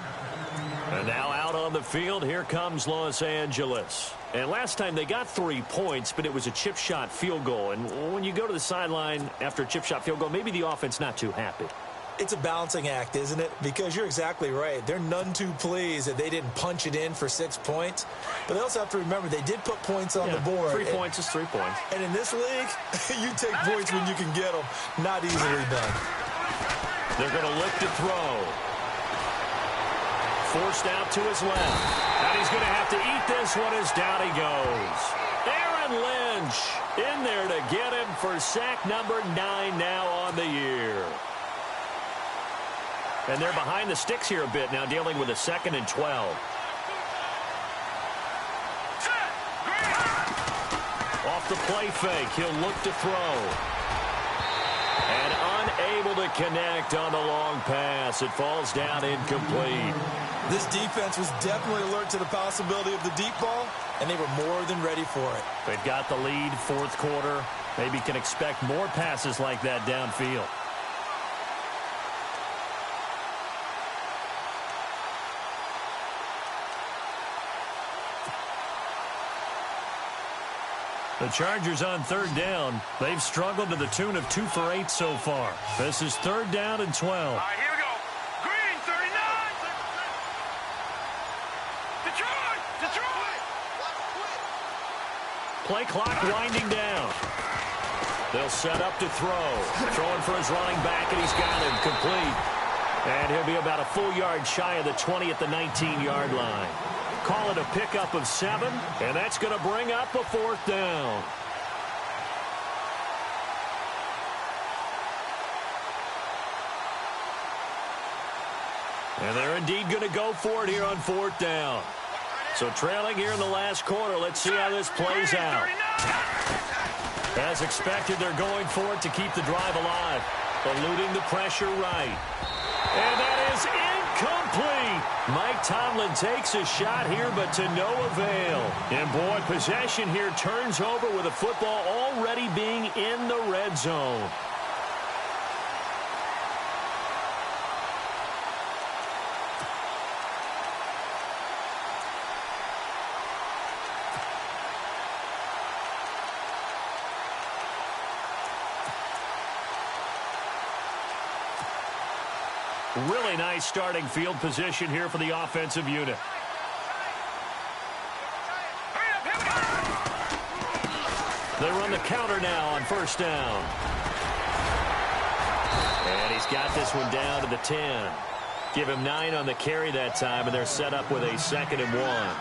And now out on the field, here comes Los Angeles. And last time they got 3 points, but it was a chip shot field goal. And when you go to the sideline after a chip shot field goal, maybe the offense not too happy. It's a balancing act, isn't it? Because you're exactly right. They're none too pleased that they didn't punch it in for 6 points. But they also have to remember they did put points on the board. 3 points is 3 points. And in this league, you take points when you can get them. Not easily done. They're going to look to throw. Forced out to his left. And he's going to have to eat this one as down he goes. Aaron Lynch in there to get him for sack number 9 now on the year. And they're behind the sticks here a bit now, dealing with a 2nd and 12. Off the play fake, he'll look to throw. And unable to connect on the long pass. It falls down incomplete. This defense was definitely alert to the possibility of the deep ball, and they were more than ready for it. They've got the lead, 4th quarter. Maybe can expect more passes like that downfield. The Chargers on 3rd down. They've struggled to the tune of 2 for 8 so far. This is 3rd down and 12. All right, here we go. Green, 39. Detroit! Detroit! Play clock winding down. They'll set up to throw. Throwing for his running back, and he's got him complete. And he'll be about a full yard shy of the 20 at the 19-yard line. Call it a pickup of 7, and that's going to bring up a 4th down. And they're indeed going to go for it here on 4th down. So trailing here in the last quarter, let's see how this plays out. As expected, they're going for it to keep the drive alive, eluding the pressure right. And that is incomplete. Mike Tomlin takes a shot here, but to no avail. And boy, possession here turns over with the football already being in the red zone. Really nice starting field position here for the offensive unit. They run the counter now on first down. And he's got this one down to the 10. Give him 9 on the carry that time, and they're set up with a 2nd and 1.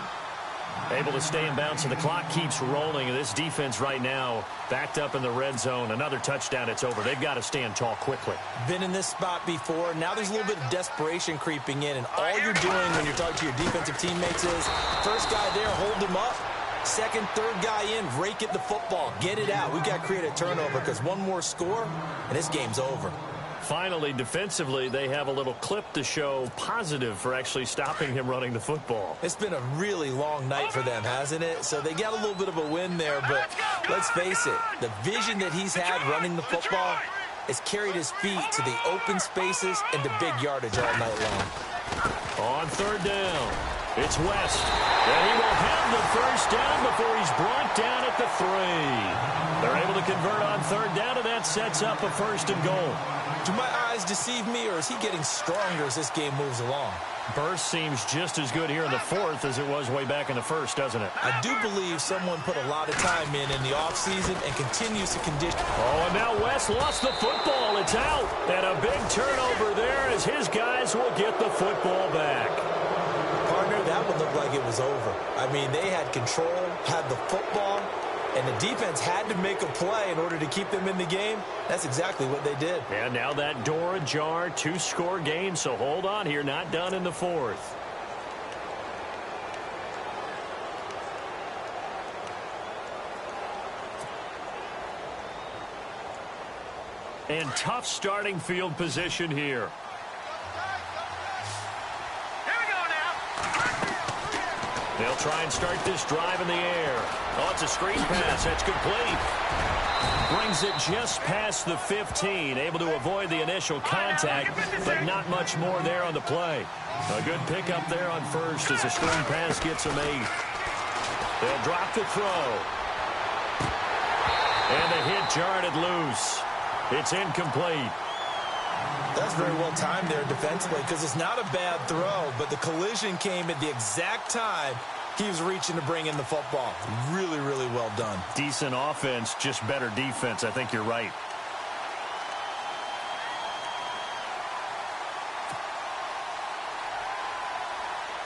Able to stay in bounds, and the clock keeps rolling. And this defense right now backed up in the red zone. Another touchdown, it's over. They've got to stand tall quickly. Been in this spot before. Now there's a little bit of desperation creeping in. And all you're doing when you're talking to your defensive teammates is, first guy there, hold him up. Second, third guy in, rake at the football. Get it out. We've got to create a turnover because one more score, and this game's over. Finally, defensively, they have a little clip to show positive for actually stopping him running the football. It's been a really long night for them, hasn't it? So they got a little bit of a win there, but let's face it, the vision that he's had running the football has carried his feet to the open spaces and the big yardage all night long. On third down, it's West, and he will have the first down before he's brought down at the 3. They're able to convert on third down, and that sets up a 1st and goal. Do my eyes deceive me, or is he getting stronger as this game moves along? Burst seems just as good here in the 4th as it was way back in the 1st, doesn't it? I do believe someone put a lot of time in the offseason and continues to condition. Oh, and now West lost the football. It's out. And a big turnover there as his guys will get the football back. Partner, that would look like it was over. I mean, they had control, had the football, and the defense had to make a play in order to keep them in the game. That's exactly what they did. And now that door ajar, 2-score game, so hold on here, not done in the 4th. And tough starting field position here. They'll try and start this drive in the air. Oh, it's a screen pass. That's complete. Brings it just past the 15. Able to avoid the initial contact, but not much more there on the play. A good pickup there on first as the screen pass gets them 8. They'll drop the throw. And the hit jarred it loose. It's incomplete. That's very well timed there defensively because it's not a bad throw, but the collision came at the exact time he was reaching to bring in the football. Really, really well done. Decent offense, just better defense. I think you're right.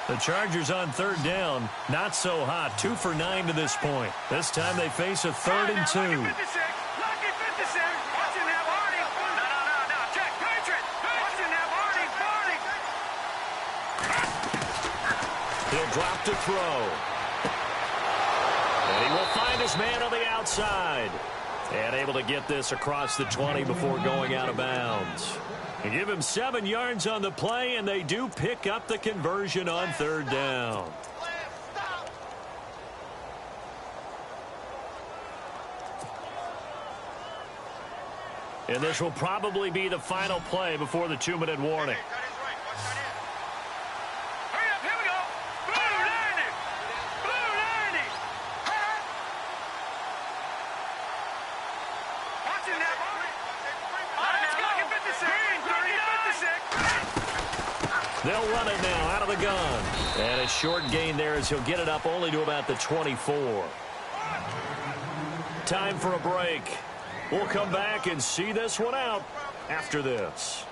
The Chargers on third down, not so hot. 2 for 9 to this point. This time they face a 3rd and 2. He'll drop to throw. And he will find his man on the outside. And able to get this across the 20 before going out of bounds. And give him 7 yards on the play, and they do pick up the conversion on third down. And this will probably be the final play before the 2-minute warning. They'll run it now out of the gun. And a short gain there as he'll get it up only to about the 24. Time for a break. We'll come back and see this one out after this.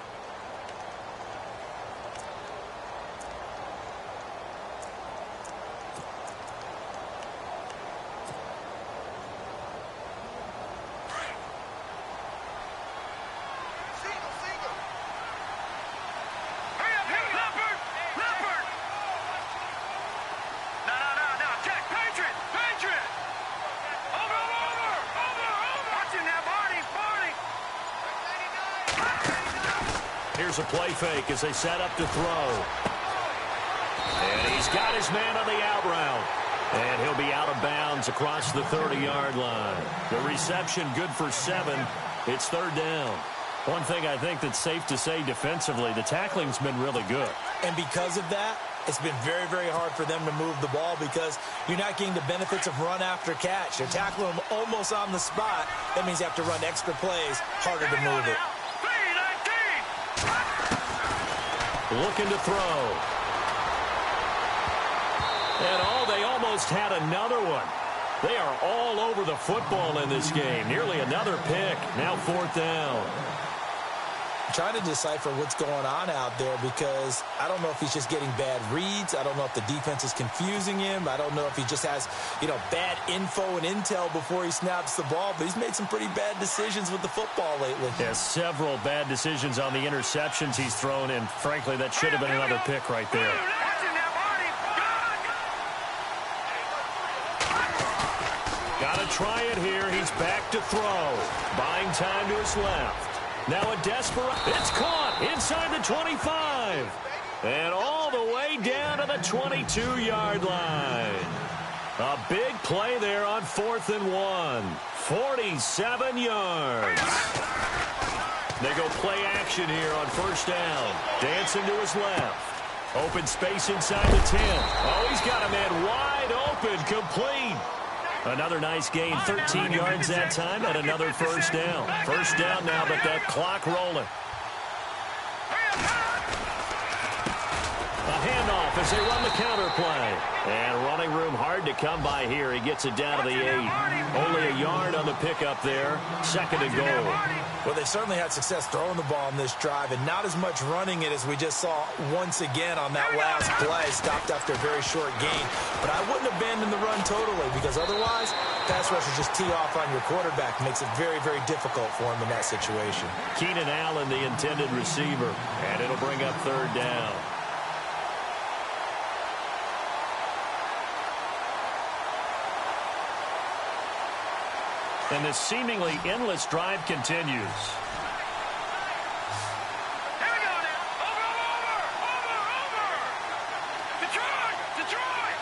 Here's a play fake as they set up to throw. And he's got his man on the out route. And he'll be out of bounds across the 30-yard line. The reception good for 7. It's third down. One thing I think that's safe to say defensively, the tackling's been really good. And because of that, it's been very, very hard for them to move the ball because you're not getting the benefits of run after catch. They're tackling them almost on the spot. That means you have to run extra plays, harder to move it. Looking to throw. And they almost had another one. They are all over the football in this game. Nearly another pick. Now fourth down. Trying to decipher what's going on out there because I don't know if he's just getting bad reads. I don't know if the defense is confusing him. I don't know if he just has, bad info and intel before he snaps the ball. But he's made some pretty bad decisions with the football lately. Has several bad decisions on the interceptions he's thrown, and frankly, that should have been another pick right there. Got to try it here. He's back to throw. Buying time to his left. Now a desperate. It's caught inside the 25. And all the way down to the 22-yard line. A big play there on 4th and 1. 47 yards. They go play action here on first down. Dancing to his left. Open space inside the 10. Oh, he's got a man wide open. Complete. Another nice gain, 13 yards that time, and another first down. First down now, but that clock rolling. A handoff as they run the counter play. And running room hard to come by here. He gets it down to the 8. Only a yard on the pickup there. Second and goal. Well, they certainly had success throwing the ball in this drive and not as much running it as we just saw once again on that last play. Stopped after a very short gain. But I wouldn't abandon the run totally because otherwise, pass rushers just tee off on your quarterback. Makes it very, very difficult for him in that situation. Keenan Allen, the intended receiver. And it'll bring up third down. And this seemingly endless drive continues. Here we go now. Over. Detroit.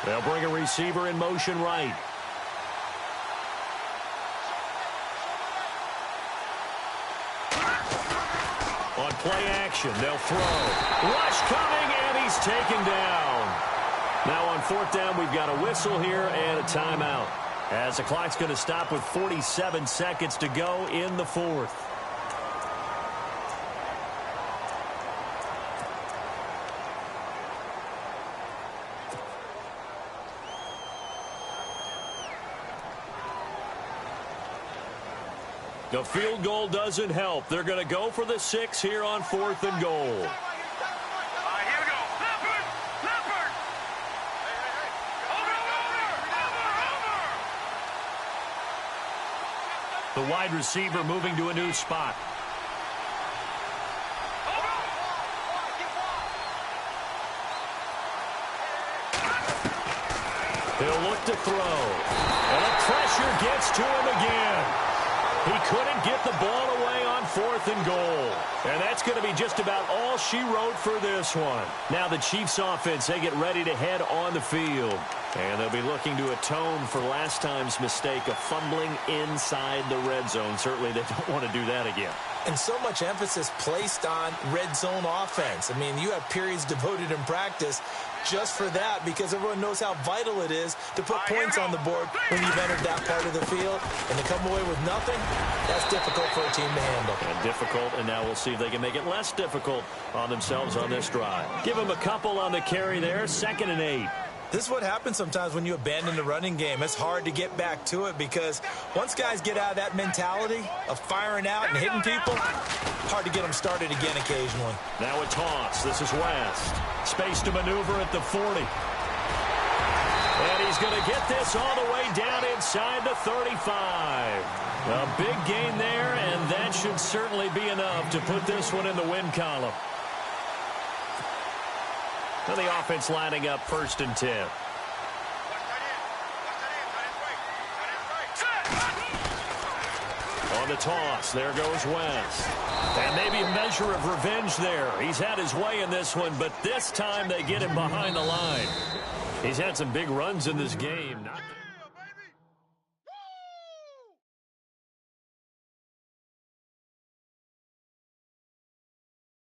They'll bring a receiver in motion right. On play action, they'll throw. Rush coming, and he's taken down. Now on fourth down, we've got a whistle here and a timeout. As the clock's going to stop with 47 seconds to go in the fourth. The field goal doesn't help. They're going to go for the 6 here on 4th and goal. The wide receiver moving to a new spot. He'll look to throw. And the pressure gets to him again. He couldn't get the ball away on 4th and goal. And that's going to be just about all she wrote for this one. Now the Chiefs offense, they get ready to head on the field. And they'll be looking to atone for last time's mistake of fumbling inside the red zone. Certainly they don't want to do that again. And so much emphasis placed on red zone offense. I mean, you have periods devoted in practice just for that because everyone knows how vital it is to put points on the board when you've entered that part of the field. And to come away with nothing, that's difficult for a team to handle. And difficult, and now we'll see if they can make it less difficult on themselves on this drive. Give them a couple on the carry there, 2nd and 8. This is what happens sometimes when you abandon the running game. It's hard to get back to it because once guys get out of that mentality of firing out and hitting people, hard to get them started again occasionally. Now a toss. This is West. Space to maneuver at the 40. And he's going to get this all the way down inside the 35. A big gain there, and that should certainly be enough to put this one in the win column. And the offense lining up 1st and 10. On on the toss. There goes West. And maybe a measure of revenge there. He's had his way in this one, but this time they get him behind the line. He's had some big runs in this game.